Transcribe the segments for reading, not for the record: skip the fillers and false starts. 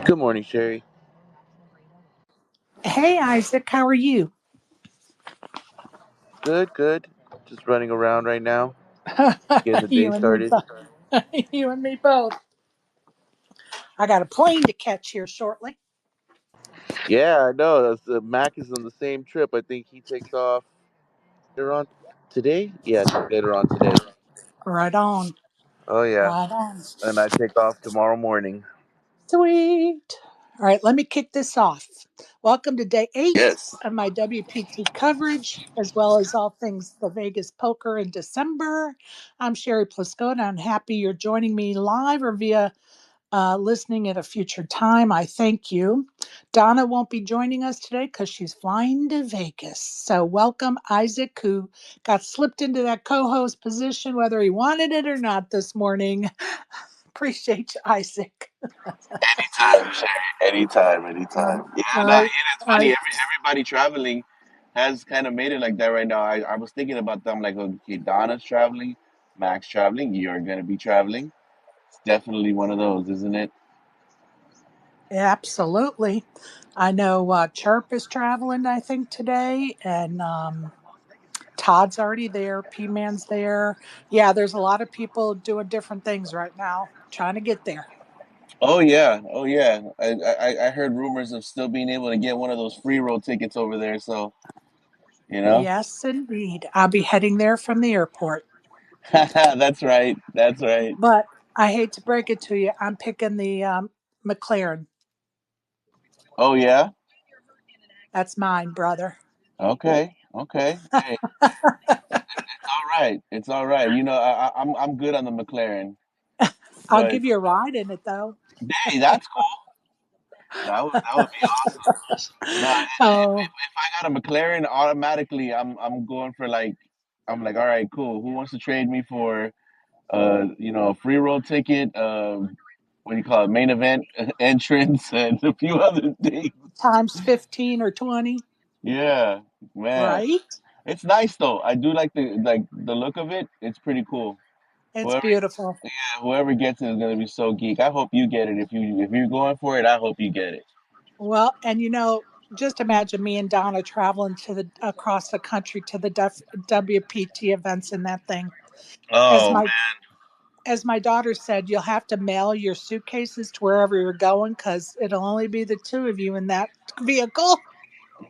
Good morning, Sherry. Hey, Isaac, how are you? Good, good. Just running around right now, getting the day You and me started. both. You and me both. I got a plane to catch here shortly. Yeah, I know. The Mac is on the same trip. I think he takes off later on today. Yeah, later on today. Right on. Oh yeah, Right on. and I take off tomorrow morning. Sweet. All right, let me kick this off. Welcome to day 8 Yes. of my WPT coverage, as well as all things the Vegas poker in December. I'm Sherry Pluskota. I'm happy you're joining me live or via listening at a future time. I thank you. Donna won't be joining us today because she's flying to Vegas. So, welcome, Isaac, who got slipped into that co host position, whether he wanted it or not this morning. Appreciate you, Isaac. Anytime, Sherry. Anytime, anytime. Yeah, All no, right. it's All funny. right. Everybody traveling has kind of made it like that right now. I was thinking about them like, okay, Donna's traveling, Mac's traveling, you're gonna be traveling. It's definitely one of those, isn't it? Absolutely. I know Chirp is traveling, I think, today, and Todd's already there. P Man's there. Yeah, there's a lot of people doing different things right now, trying to get there. Oh yeah, oh yeah. I heard rumors of still being able to get one of those free roll tickets over there. So you know, Yes, indeed. I'll be heading there from the airport. that's right, that's right. But I hate to break it to you, I'm picking the McLaren. Oh yeah. That's mine, brother. Okay, okay. Hey, it's all right. It's all right. You know, I'm good on the McLaren, I'll but give you a ride in it, though. hey, that's cool. That would be awesome. No, Oh, if I got a McLaren, automatically I'm going for like I'm like, all right, cool. Who wants to trade me for a free roll ticket, what do you call it, main event entrance, and a few other things. times 15 or 20, Yeah, man, right? it's nice though. I do like the look of it. It's pretty cool. It's Whoever beautiful. whoever gets it is gonna be so geek. I hope you get it. If you're going for it, I hope you get it. Well, and just imagine me and Donna traveling to the across the country to the WPT events in that thing. As Oh my as my daughter said, you'll have to mail your suitcases to wherever you're going because it'll only be the two of you in that vehicle.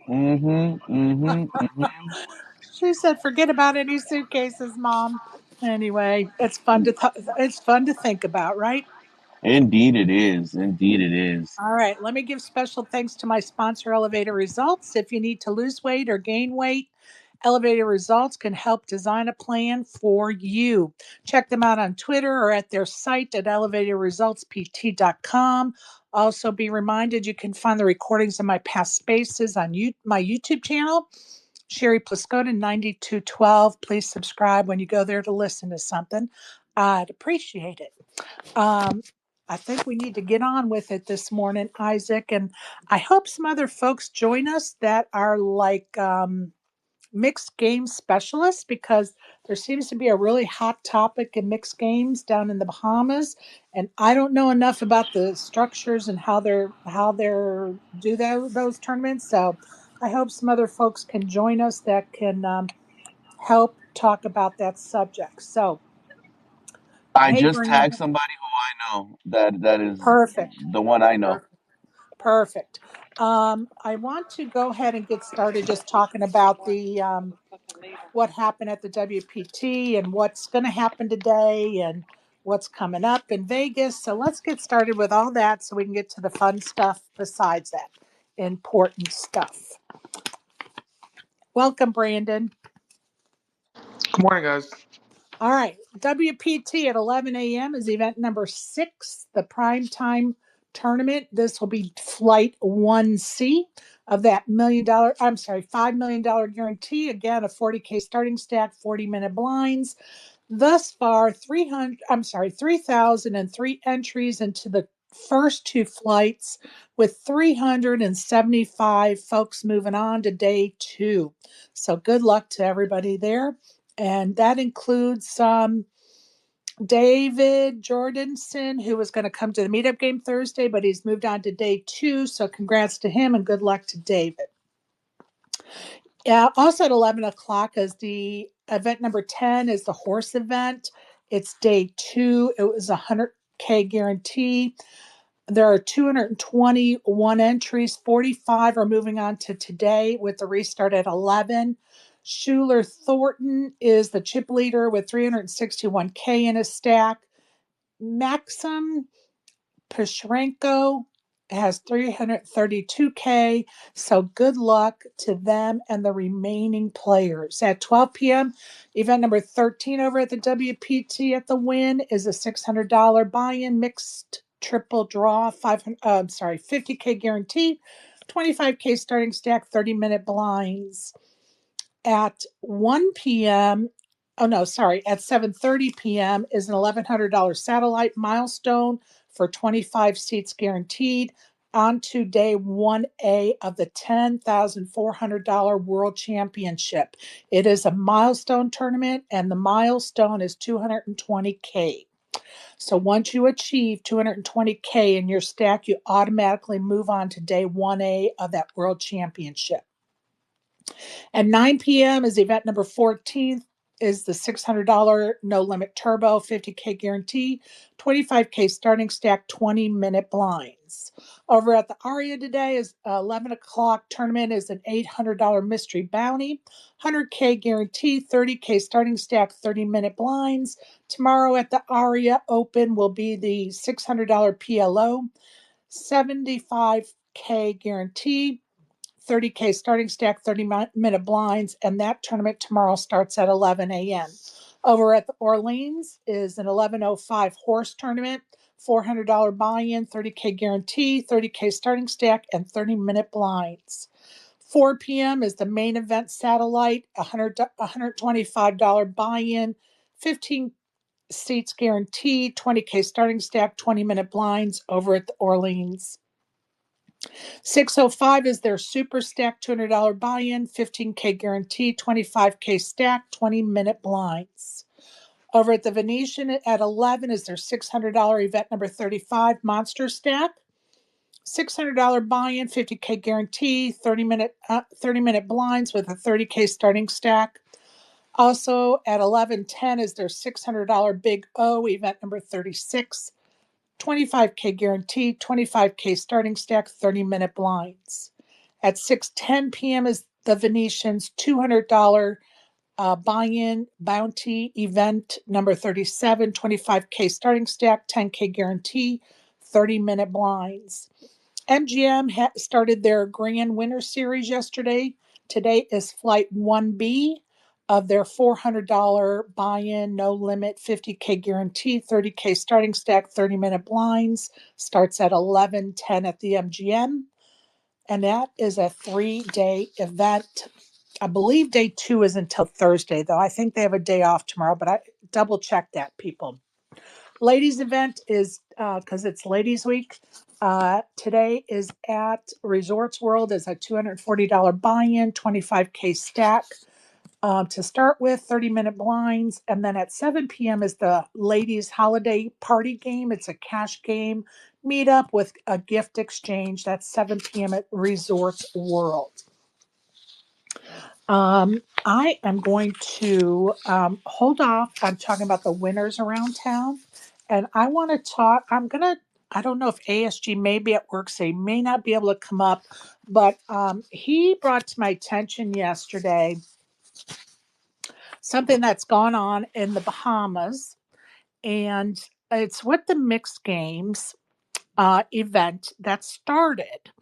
man. Mm-hmm. She said, "Forget about any suitcases, Mom." Anyway, it's fun to think about, right? Indeed it is. Indeed it is. All right, let me give special thanks to my sponsor, Elevator Results. If you need to lose weight or gain weight, Elevator Results can help design a plan for you. Check them out on Twitter or at their site at elevatorresultspt.com. Also, be reminded you can find the recordings of my past spaces on my YouTube channel, Sherry Pluskota 9212. Please subscribe when you go there to listen to something. I'd appreciate it. Um, I think we need to get on with it this morning, Isaac, and I hope some other folks join us that are like mixed game specialists because there seems to be a really hot topic in mixed games down in the Bahamas, and I don't know enough about the structures and how they're do those tournaments. So I hope some other folks can join us that can help talk about that subject. So I hey, just tagged Brandon, somebody who I know that is perfect. the one I know. Perfect. I want to go ahead and get started just talking about the what happened at the WPT and what's going to happen today and what's coming up in Vegas. So let's get started with all that so we can get to the fun stuff besides that important stuff. Welcome, Brandon. Good morning, guys. All right, WPT at 11 a.m. is event number 6, the prime time tournament. This will be flight 1C of that $5 million guarantee. Again, a 40K starting stack, 40-minute blinds. Thus far, 3,003 entries into the first 2 flights, with 375 folks moving on to day 2. So good luck to everybody there. And that includes David Jordanson, who was going to come to the meetup game Thursday, but he's moved on to day 2. So congrats to him and good luck to David. Also at 11 o'clock is the event number 10 is the horse event. It's day 2. It was 100K guarantee. There are 221 entries. 45 are moving on to today with the restart at 11. Schuler Thornton is the chip leader with 361K in his stack. Maxim Pashrenko has 332K. So good luck to them and the remaining players. At 12 p.m., event number 13 over at the WPT at the Win is a $600 buy-in mixed triple draw, 50K guarantee, 25K starting stack, 30-minute blinds. At 1 p.m., at 7:30 p.m. is an $1,100 satellite milestone for 25 seats guaranteed onto day 1A of the $10,400 World Championship. It is a milestone tournament, and the milestone is 220K. So once you achieve 220K in your stack, you automatically move on to day 1A of that World Championship. At 9 p.m. is event number 14, is the $600 no limit turbo, 50K guarantee, 25K starting stack, 20-minute blinds. Over at the Aria today is 11 o'clock tournament is an $800 mystery bounty, 100K guarantee, 30K starting stack, 30-minute blinds. Tomorrow at the Aria Open will be the $600 PLO, 75K guarantee, 30K starting stack, 30-minute blinds, and that tournament tomorrow starts at 11 a.m. Over at the Orleans is an 11:05 horse tournament, $400 buy-in, 30K guarantee, 30K starting stack, and 30-minute blinds. 4 p.m. is the main event satellite, $125 buy-in, 15 seats guaranteed, 20K starting stack, 20-minute blinds over at the Orleans. 605 is their super stack, $200 buy-in, 15K guarantee, 25K stack, 20-minute blinds. Over at the Venetian at 11 is their $600 event number 35 monster stack, $600 buy-in, 50K guarantee, 30-minute blinds with a 30K starting stack. Also at 11:10 is their $600 Big O event number 36. 25K guarantee, 25K starting stack, 30-minute blinds. At 6:10 p.m. is the Venetian's $200 buy-in bounty event number 37, 25K starting stack, 10K guarantee, 30-minute blinds. MGM started their Grand Winner Series yesterday. Today is Flight 1B of their $400 buy-in, no limit, 50K guarantee, 30K starting stack, 30-minute blinds. Starts at 11:10 at the MGM. And that is a 3-day event. I believe day 2 is until Thursday, though. I think they have a day off tomorrow, but I double check that, people. Ladies event is, because it's Ladies Week, today is at Resorts World is a $240 buy-in, 25K stack. To start with, 30-minute blinds. And then at 7 p.m. is the ladies' holiday party game. It's a cash game meetup with a gift exchange. That's 7 p.m. at Resorts World. I am going to hold off on talking about the winners around town. And I want to talk, I don't know if ASG may be at work, so he may not be able to come up, but he brought to my attention yesterday something that's gone on in the Bahamas. And it's with the mixed games event that started.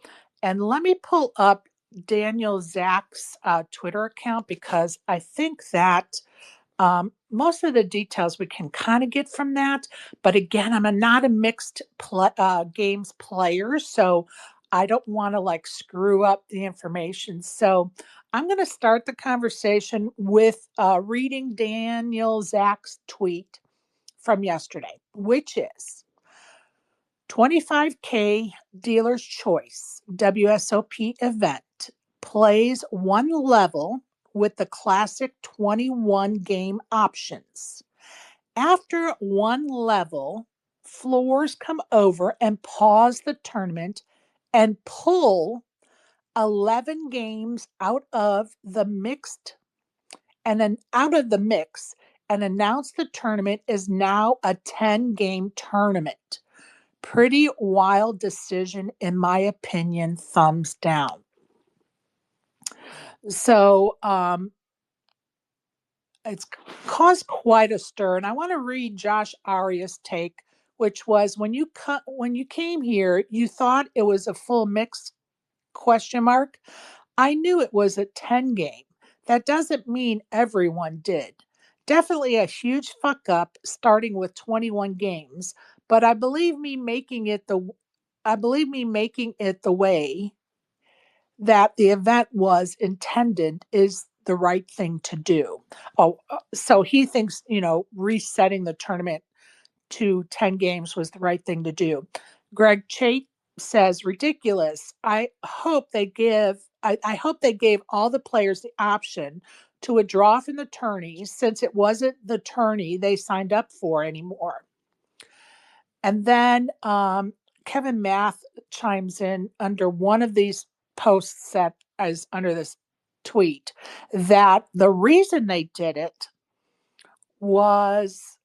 And let me pull up Daniel Zack's Twitter account because I think that most of the details we can kind of get from that. But again, I'm not a mixed games player, so I don't want to like screw up the information. So I'm going to start the conversation with reading Daniel Zack's tweet from yesterday, which is 25K Dealer's Choice WSOP event plays one level with the classic 21 game options. After one level, floors come over and pause the tournament and pull 11 games out of the mix and announce the tournament is now a 10-game tournament. Pretty wild decision, in my opinion. Thumbs down. So it's caused quite a stir, and I want to read Josh Arias' take, which was when you came here, you thought it was a full mix question mark. I knew it was a 10 game. That doesn't mean everyone did. Definitely a huge fuck up starting with 21 games, but I believe me making it the way that the event was intended is the right thing to do. So he thinks, resetting the tournament to 10 games was the right thing to do. Greg Chait says ridiculous. I hope they gave all the players the option to withdraw from the tourney since it wasn't the tourney they signed up for anymore. And then Kevin Math chimes in under one of these posts that is under this tweet that the reason they did it was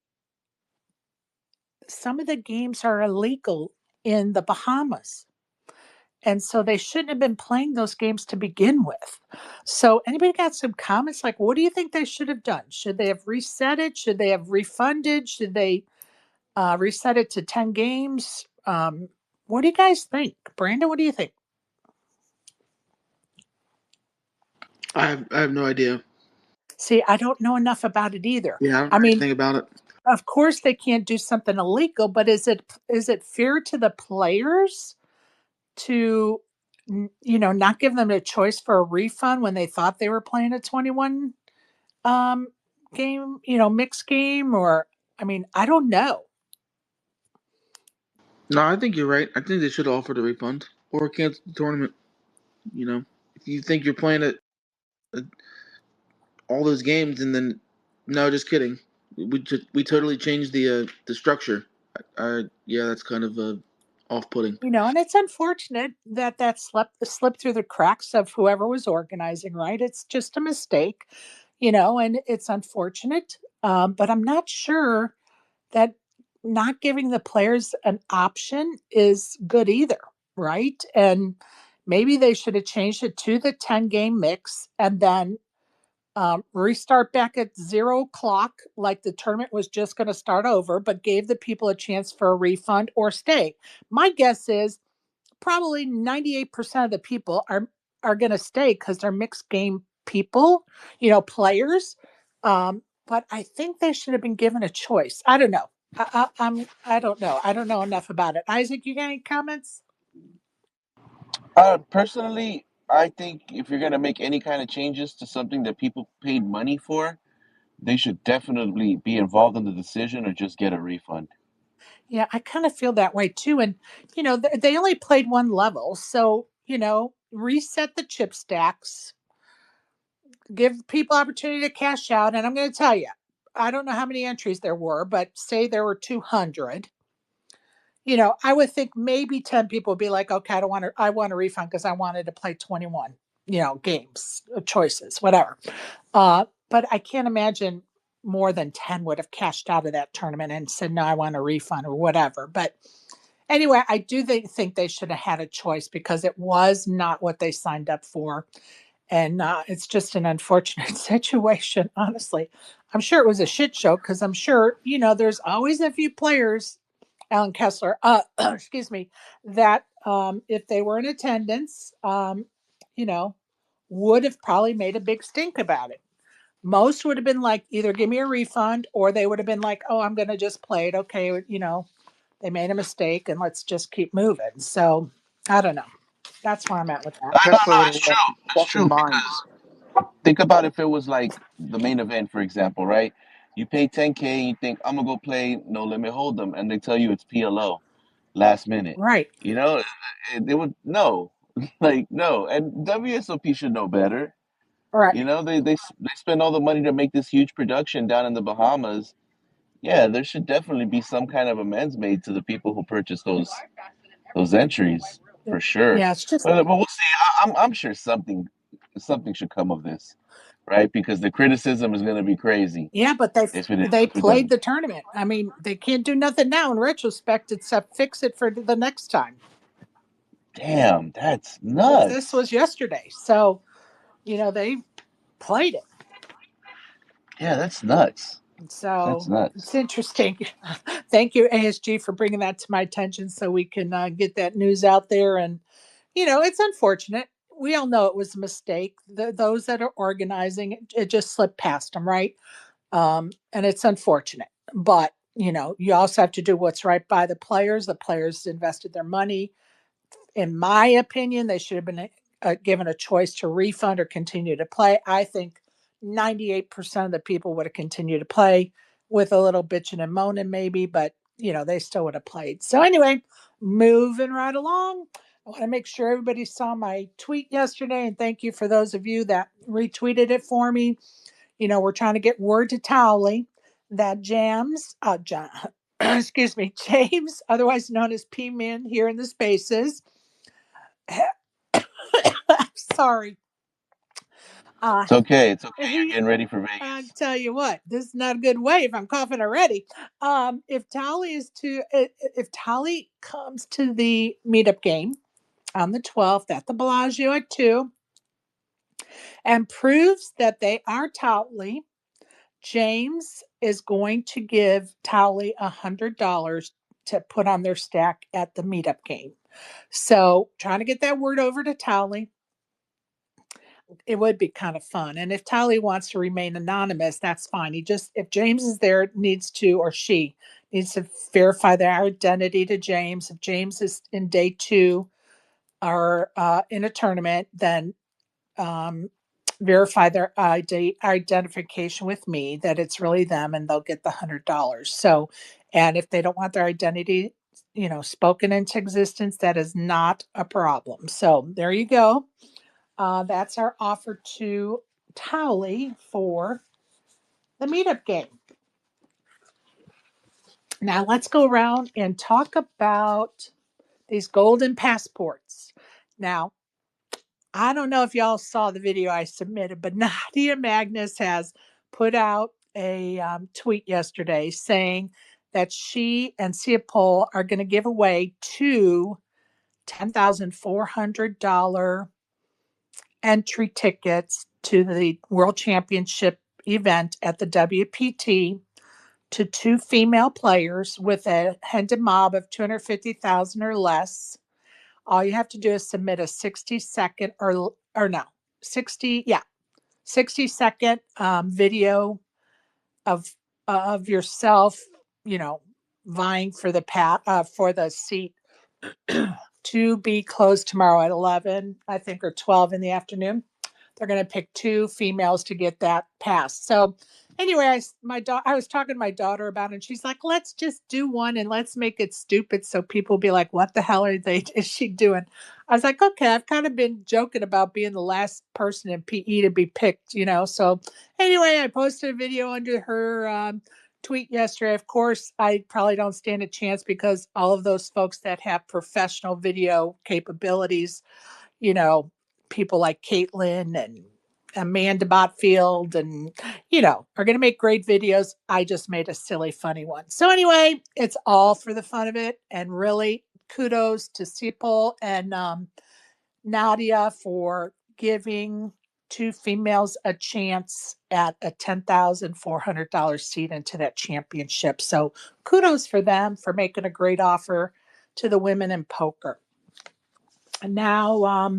some of the games are illegal in the Bahamas. And so they shouldn't have been playing those games to begin with. So anybody got some comments? Like, what do you think they should have done? Should they have reset it? Should they have refunded? Should they reset it to 10 games? What do you guys think? Brandon, what do you think? I have no idea. See, I don't know enough about it either. Yeah, I don't I know mean, anything about it. of course they can't do something illegal, but is it fair to the players to not give them a choice for a refund when they thought they were playing a 21 um game, mixed game? Or I mean, I don't know. No, I think you're right. I think they should offer the refund or cancel the tournament. If you think you're playing it all those games and then no, just kidding. We totally changed the structure. Yeah, that's kind of off-putting. And it's unfortunate that slipped through the cracks of whoever was organizing, right? It's just a mistake, and it's unfortunate. But I'm not sure that not giving the players an option is good either, right? And maybe they should have changed it to the 10 game mix and then restart back at 0 o'clock, like the tournament was just going to start over, but gave the people a chance for a refund or stay. My guess is probably 98% of the people are going to stay because they're mixed game people, players. But I think they should have been given a choice. I don't know. I don't know. I don't know enough about it. Isaac, you got any comments? Personally, I think if you're gonna make any kind of changes to something that people paid money for, they should definitely be involved in the decision or just get a refund. Yeah, I kind of feel that way too. And they only played one level, so reset the chip stacks, give people opportunity to cash out. And I'm going to tell you, I don't know how many entries there were, but say there were 200. I would think maybe 10 people would be like, okay, I want a refund because I wanted to play 21, games, choices, whatever. But I can't imagine more than 10 would have cashed out of that tournament and said, no, I want a refund or whatever. But anyway, I do think they should have had a choice because it was not what they signed up for. And it's just an unfortunate situation, honestly. I'm sure it was a shit show because I'm sure, there's always a few players, Alan Kessler, excuse me, that if they were in attendance, you know, would have probably made a big stink about it. Most would have been like, either give me a refund or they would have been like, oh, I'm going to just play it. Okay. They made a mistake and let's just keep moving. So I don't know. That's where I'm at with that. No, Kessler would it's have true. It's lost his true mind. because think about if it was like the main event, for example, right? You pay 10K and you think I'm gonna go play No Limit Hold'em, and they tell you it's PLO last minute. Right. You know, it would no, like no, and WSOP should know better. Right. They spend all the money to make this huge production down in the Bahamas. yeah, there should definitely be some kind of amends made to the people who purchased those entries for sure. Yeah, it's just But we'll see. I'm sure something should come of this, right? Because the criticism is going to be crazy yeah, but they if it played doesn't. the tournament. I mean, they can't do nothing now in retrospect except fix it for the next time. Damn, that's This nuts. was yesterday, so they played it. Yeah, that's nuts. That's So it's nuts. interesting. Thank you, ASG, for bringing that to my attention so we can get that news out there. And, it's unfortunate. We all know it was a mistake. Those that are organizing it just slipped past them, right? And it's unfortunate. But, you also have to do what's right by the players. The players invested their money. In my opinion, they should have been given a choice to refund or continue to play. I think 98% of the people would have continued to play with a little bitching and moaning, maybe, but they still would have played. So, anyway, moving right along. I want to make sure everybody saw my tweet yesterday, and thank you for those of you that retweeted it for me. We're trying to get word to Towley that excuse me, James, otherwise known as P Man here in the spaces, sorry. Uh, It's okay. It's okay. You're he, getting ready for I Vegas. tell you what, this is not a good wave. I'm coughing already. If Tally comes to the meetup game on the 12th at the Bellagio at 2 and proves that they are Tally, James is going to give Tally $100 to put on their stack at the meetup game. So trying to get that word over to Tally. It would be kind of fun. And if Tally wants to remain anonymous, that's fine. If James is there, needs to, or she needs to verify their identity to James. If James is in day 2 or in a tournament, then um, verify their identification with me that it's really them, and they'll get the $100. So, and if they don't want their identity, spoken into existence, that is not a problem. So there you go. That's our offer to Towley for the meetup game. Now let's go around and talk about these golden passports. Now, I don't know if y'all saw the video I submitted, but Nadia Magnus has put out a tweet yesterday saying that she and Siapol are going to give away two $10,400 entry tickets to the World Championship event at the WPT to two female players with a head mob of 250,000 or less. All you have to do is submit a 60-second or no, 60-second video of yourself, you know, vying for for the seat to be closed tomorrow at 11, I think, or 12 in the afternoon. They're going to pick two females to get that passed. So anyway, I was talking to my daughter about it, and she's like, let's just do one and let's make it stupid so people be like, what the hell is she doing? I was like, okay, I've kind of been joking about being the last person in PE to be picked, So anyway, I posted a video under her tweet yesterday. Of course, I probably don't stand a chance because all of those folks that have professional video capabilities, you know, people like Caitlin and Amanda Botfield and, are going to make great videos. I just made a silly, funny one. So anyway, it's all for the fun of it. And really, kudos to Sipol and Nadia for giving two females a chance at a $10,400 seat into that championship. So kudos for them for making a great offer to the women in poker. Now,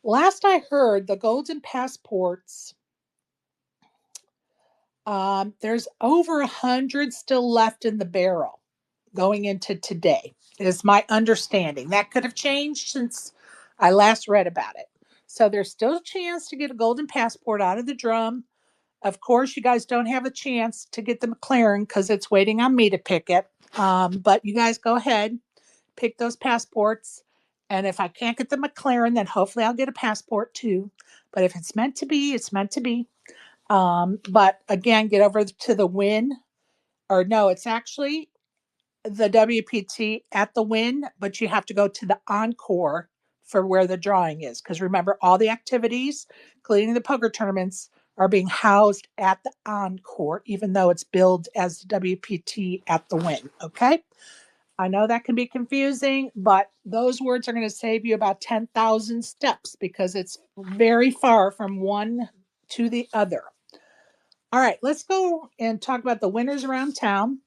last I heard, the golden passports, there's over 100 still left in the barrel going into today, is my understanding. That could have changed since I last read about it. So there's still a chance to get a golden passport out of the drum. Of course, you guys don't have a chance to get the McLaren because it's waiting on me to pick it. But you guys go ahead, pick those passports. And if I can't get the McLaren, then hopefully I'll get a passport too. But if it's meant to be, it's meant to be. But again, get over to the win or no, it's actually the WPT at the Wynn, but you have to go to the Encore for where the drawing is. Because remember, all the activities, including the poker tournaments, are being housed at the Encore, even though it's billed as the WPT at the Wynn. Okay. I know that can be confusing, but those words are going to save you about 10,000 steps because it's very far from one to the other. All right, let's go and talk about the winners around town.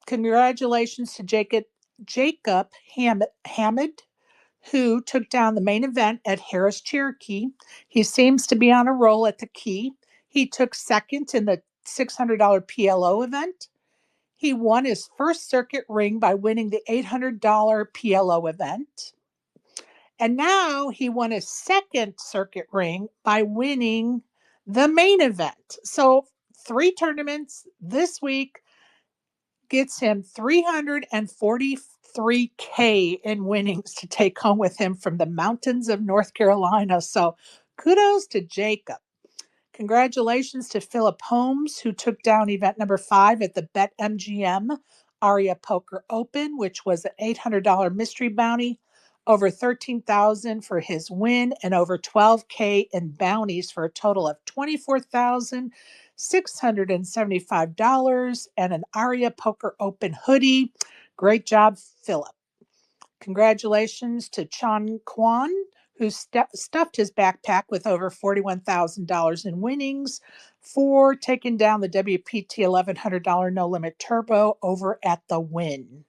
Congratulations to Jacob Hammond, who took down the main event at Harris Cherokee. He seems to be on a roll at the key. He took second in the $600 PLO event. He won his first circuit ring by winning the $800 PLO event. And now he won his second circuit ring by winning the main event. So 3 tournaments this week gets him 343K in winnings to take home with him from the mountains of North Carolina. So kudos to Jacob. Congratulations to Philip Holmes, who took down event number 5 at the BetMGM Aria Poker Open, which was an $800 mystery bounty, over $13,000 for his win, and over $12K in bounties for a total of $24,675 and an Aria Poker Open hoodie. Great job, Philip. Congratulations to Chan Kwan, who stuffed his backpack with over $41,000 in winnings for taking down the WPT $1,100 No Limit Turbo over at the Wynn.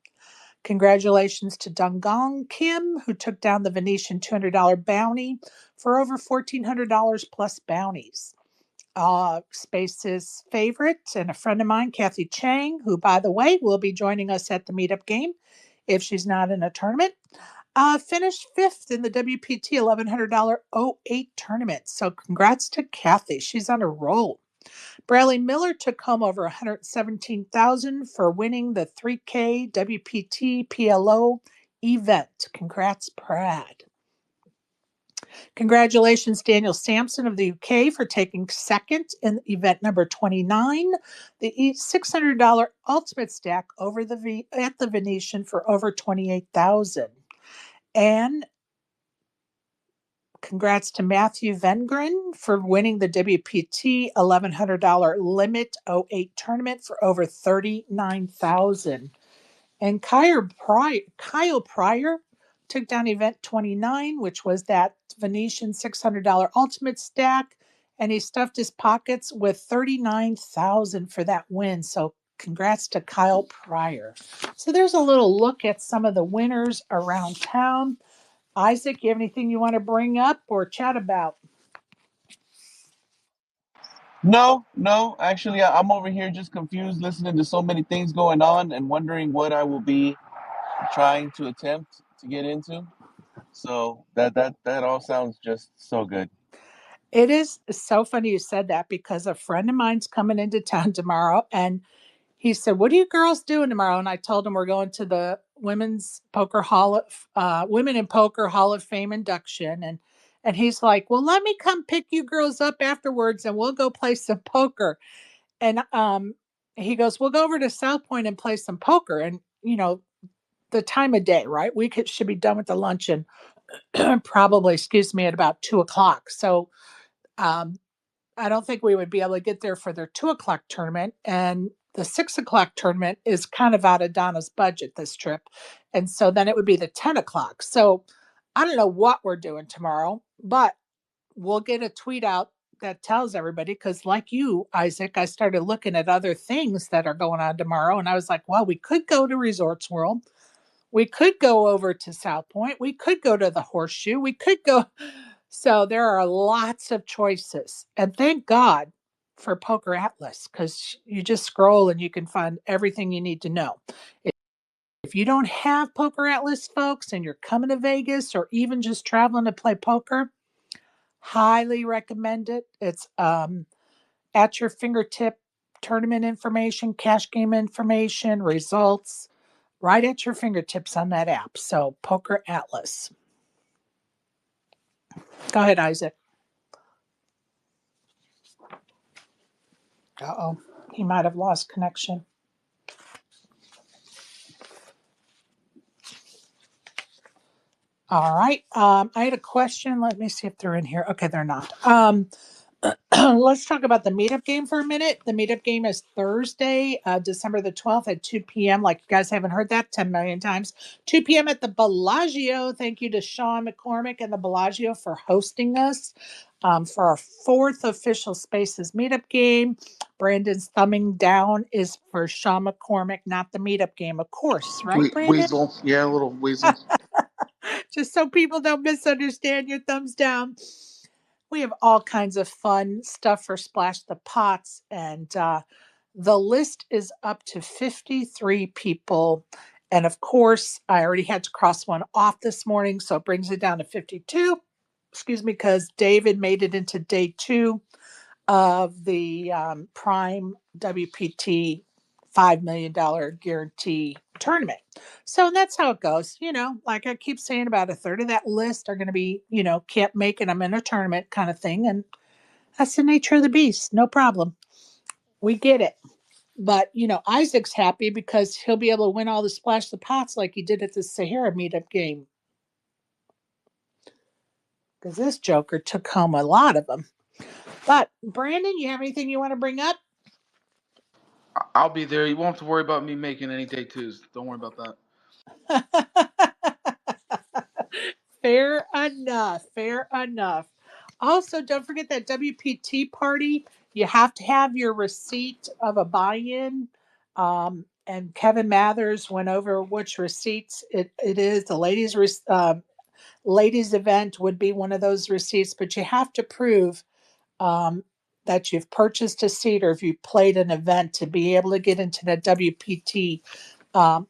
Congratulations to Dong Kim, who took down the Venetian $200 bounty for over $1,400 plus bounties. Space's favorite and a friend of mine, Kathy Chang, who, by the way, will be joining us at the meetup game if she's not in a tournament, finished 5th in the WPT $1,100 08 tournament. So congrats to Kathy. She's on a roll. Bradley Miller took home over $117,000 for winning the 3K WPT PLO event. Congrats, Brad. Congratulations, Daniel Sampson of the UK, for taking second in event number 29, the $600 ultimate stack over at the Venetian for over $28,000. And congrats to Matthew Vengren for winning the WPT $1,100 Limit 08 tournament for over $39,000. And Kyle Pryor took down event 29, which was that Venetian $600 ultimate stack, and he stuffed his pockets with $39,000 for that win. So congrats to Kyle Pryor. So there's a little look at some of the winners around town. Isaac, you have anything you want to bring up or chat about? No. Actually, I'm over here just confused, listening to so many things going on and wondering what I will be trying to attempt to get into. So that all sounds just so good. It is so funny you said that because a friend of mine's coming into town tomorrow, and he said, "What are you girls doing tomorrow?" And I told him we're going to the Women in Poker Hall of Fame induction, and he's like, "Well, let me come pick you girls up afterwards, and we'll go play some poker." And he goes, "We'll go over to South Point and play some poker." And the time of day, right? Should be done with the luncheon, probably, excuse me, at about 2:00. So um, I don't think we would be able to get there for their 2:00 tournament. And the 6:00 tournament is kind of out of Donna's budget this trip. And so then it would be the 10:00. So I don't know what we're doing tomorrow, but we'll get a tweet out that tells everybody. Because, like you, Isaac, I started looking at other things that are going on tomorrow. And I was like, well, we could go to Resorts World. We could go over to South Point. We could go to the Horseshoe. We could go. So there are lots of choices. And thank God for Poker Atlas, because you just scroll and you can find everything you need to know. If you don't have Poker Atlas, folks, and you're coming to Vegas or even just traveling to play poker, highly recommend it. It's at your fingertip, tournament information, cash game information, results, right at your fingertips on that app. So Poker Atlas. Go ahead, Isaac. Uh-oh. He might have lost connection. All right. I had a question. Let me see if they're in here. Okay, they're not. Let's talk about the meetup game for a minute. The meetup game is Thursday, December the 12th at 2 p.m. Like you guys haven't heard that 10 million times. 2 p.m. at the Bellagio. Thank you to Sean McCormick and the Bellagio for hosting us for our fourth official Spaces meetup game. Brandon's thumbing down is for Sean McCormick, not the meetup game, of course. Right, Brandon? Weasel. Yeah, a little weasel. Just so people don't misunderstand your thumbs down. We have all kinds of fun stuff for Splash the Pots, and the list is up to 53 people. And of course, I already had to cross one off this morning, so it brings it down to 52. Excuse me, because David made it into day 2 of the Prime WPT $5 million guarantee tournament. So that's how it goes. Like I keep saying, about a third of that list are going to be, can't make it. I'm in a tournament kind of thing. And that's the nature of the beast. No problem. We get it. But, Isaac's happy because he'll be able to win all the Splash the Pots like he did at the Sahara meetup game. Because this Joker took home a lot of them. But, Brandon, you have anything you want to bring up? I'll be there. You won't have to worry about me making any day 2s. Don't worry about that. Fair enough. Fair enough. Also, don't forget that WPT party. You have to have your receipt of a buy-in. And Kevin Mathers went over which receipts it is. The ladies event would be one of those receipts, but you have to prove that you've purchased a seat or if you played an event to be able to get into the WPT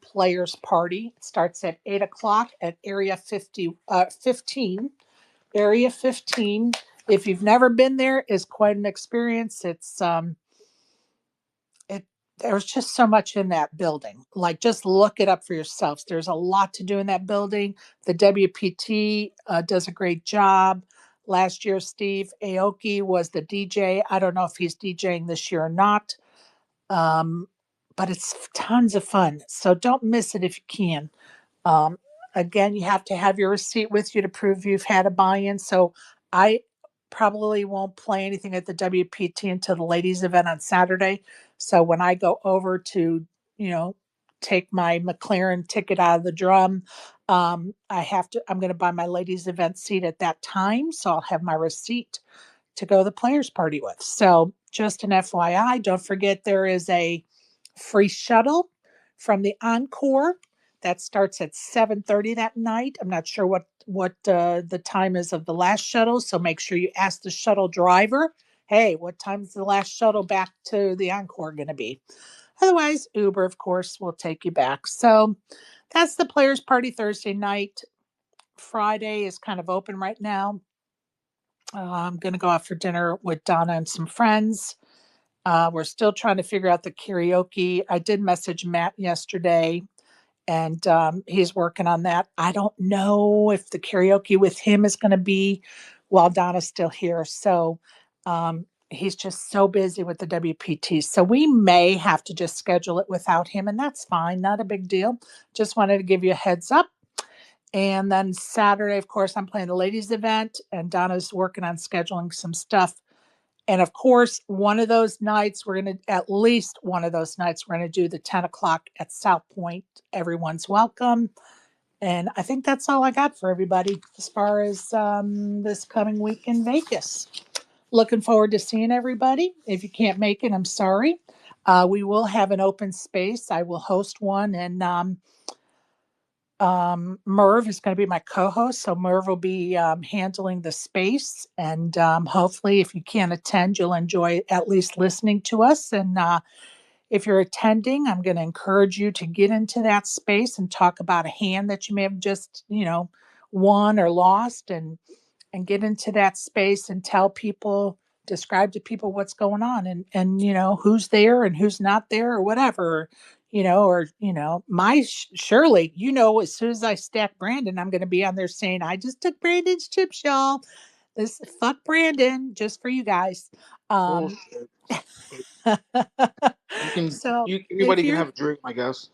players party. It starts at 8 o'clock at Area 15. Area 15. If you've never been there, is quite an experience. There's just so much in that building. Like, just look it up for yourselves. There's a lot to do in that building. The WPT does a great job. Last year, Steve Aoki was the DJ. I don't know if he's DJing this year or not. But it's tons of fun. So don't miss it if you can. Um, Again, you have to have your receipt with you to prove you've had a buy-in. So I probably won't play anything at the WPT until the ladies event on Saturday. So when I go over to, take my McLaren ticket out of the drum, I'm going to buy my ladies event seat at that time. So I'll have my receipt to go to the players party with. So just an FYI, don't forget there is a free shuttle from the Encore that starts at 7:30 that night. I'm not sure what the time is of the last shuttle, so make sure you ask the shuttle driver, hey, what time is the last shuttle back to the Encore going to be? Otherwise, Uber, of course, will take you back. So that's the players party Thursday night. Friday is kind of open right now. I'm going to go out for dinner with Donna and some friends. We're still trying to figure out the karaoke. I did message Matt yesterday, and he's working on that. I don't know if the karaoke with him is going to be while Donna's still here. So he's just so busy with the WPT. So we may have to just schedule it without him, and that's fine. Not a big deal. Just wanted to give you a heads up. And then Saturday, of course, I'm playing the ladies event, and Donna's working on scheduling some stuff. And of course, at least one of those nights, we're going to do the 10 o'clock at South Point. Everyone's welcome. And I think that's all I got for everybody as far as this coming week in Vegas. Looking forward to seeing everybody. If you can't make it, I'm sorry. We will have an open space. I will host one, and Merv is going to be my co-host, so Merv will be handling the space, and hopefully if you can't attend, you'll enjoy at least listening to us. And if you're attending, I'm going to encourage you to get into that space and talk about a hand that you may have just won or lost, and get into that space and describe to people what's going on, and who's there and who's not there or whatever, Shirley, as soon as I stack Brandon, I'm going to be on there saying, I just took Brandon's chips, y'all. This fuck Brandon, just for you guys. Um, Bullshit. You can, so if everybody can you're have a drink, I guess.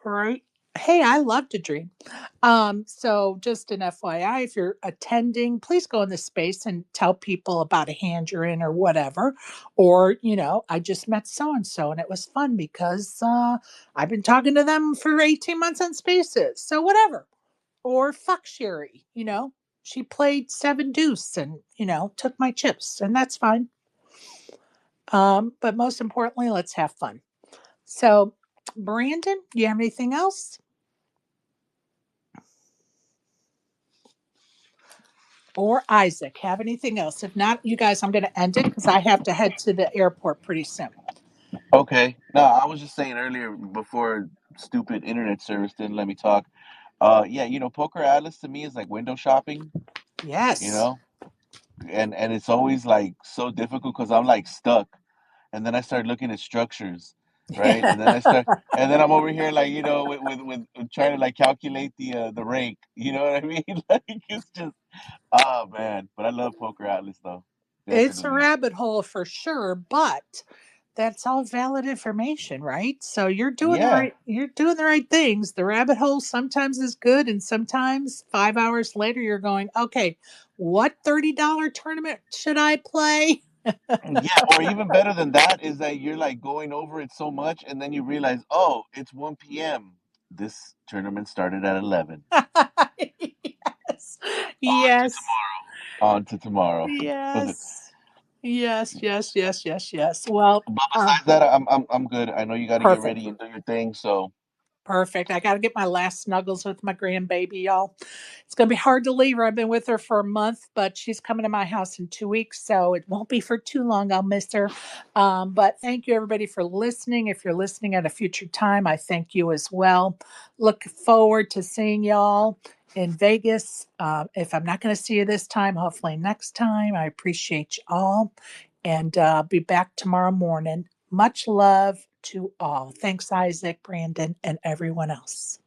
right, hey, I love to dream. So just an FYI, if you're attending, please go in the space and tell people about a hand you're in or whatever. Or, I just met so and so and it was fun because I've been talking to them for 18 months on spaces. So whatever. Or fuck Sherry, she played seven deuce and, took my chips, and that's fine. But most importantly, let's have fun. So, Brandon, do you have anything else? Or Isaac, have anything else? If not, you guys, I'm going to end it because I have to head to the airport pretty soon. Okay. No, I was just saying earlier before stupid internet service didn't let me talk. Yeah, Poker Atlas to me is like window shopping, you Yes. know, and it's always like so difficult because I'm like stuck, and then I start looking at structures, right, and then I'm over here like with trying to like calculate the rake, you know what I mean? Like it's just oh man, but I love Poker Atlas though, It's a definitely. rabbit hole for sure, but that's all valid information, right? So Yeah, you're doing the right things. The rabbit hole sometimes is good and sometimes 5 hours later you're going, "Okay, what $30 tournament should I play?" yeah, or even better than that is that you're like going over it so much, and then you realize, oh, it's 1 p.m. This tournament started at 11. Yes. Yes. On to tomorrow. But Yes. Yes, yes, yes, yes, yes. Well, besides that, I'm good. I know you got to get perfect. ready and do your thing. So Perfect. I got to get my last snuggles with my grandbaby, y'all. It's going to be hard to leave her. I've been with her for a month, but she's coming to my house in 2 weeks, so it won't be for too long. I'll miss her. But thank you, everybody, for listening. If you're listening at a future time, I thank you as well. Look forward to seeing y'all in Vegas. If I'm not going to see you this time, hopefully next time. I appreciate you all. And I'll be back tomorrow morning. Much love to all. Thanks, Isaac, Brandon, and everyone else.